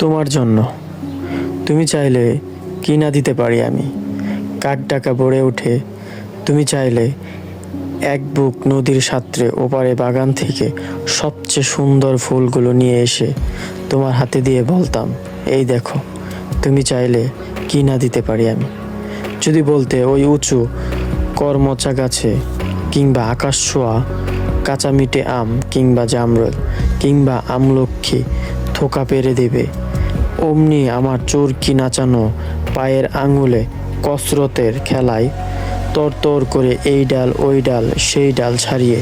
তোমার জন্য। তুমি চাইলে কি না দিতে পারি আমি। কাক ডাকা ভরে ওঠে। তুমি চাইলে এক বুক নদীর সাঁতরে ওপারে বাগান থেকে সবচেয়ে সুন্দর ফুলগুলো নিয়ে এসে তোমার হাতে দিয়ে বলতাম, এই দেখো। তুমি চাইলে কি না দিতে পারি আমি। যদি বলতে ওই উঁচু করমচা গাছে, কিংবা আকাশ ছোঁয়া কাঁচা মিঠে আম, কিংবা জামরুল, কিংবা আমলক্ষী থোকা পেরে দেবে, অমনি আমার চরকি নাচানো পায়ের আঙুলে কসরতের খেলায় তরতর করে এই ডাল ওই ডাল সেই ডাল ছাড়িয়ে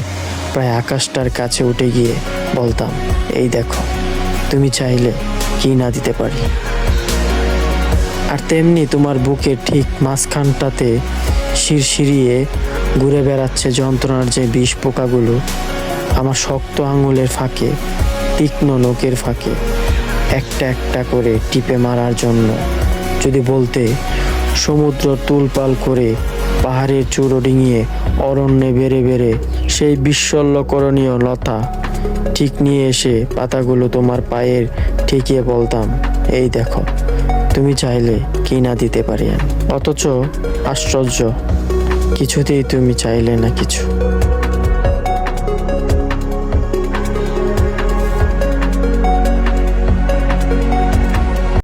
প্রায় আকাশটার কাছে উঠে গিয়ে বলতাম, এই দেখো। তুমি চাইলে কি না দিতে পারি। আর তেমনি তোমার বুকের ঠিক মাঝখানটাতে শিরশিরিয়ে ঘুরে বেড়াচ্ছে যন্ত্রণার যে বিষ পোকাগুলো, আমার শক্ত আঙুলের ফাঁকে, তীক্ষ্ণ নখের ফাঁকে একটা একটা করে টিপে মারার জন্য। যদি বলতে সমুদ্র তুলপাল করে পাহাড়ের চূড়ো ডিঙিয়ে অরণ্যে বেড়ে বেড়ে সেই বিস্ময়করণীয় লতা ঠিক নিয়ে এসে পাতাগুলো তোমার পায়ের ঠেকিয়ে বলতাম, এই দেখো। তুমি চাইলে কি না দিতে পারি আমি। অথচ আশ্চর্য, কিছুতেই তুমি চাইলে না কিছু।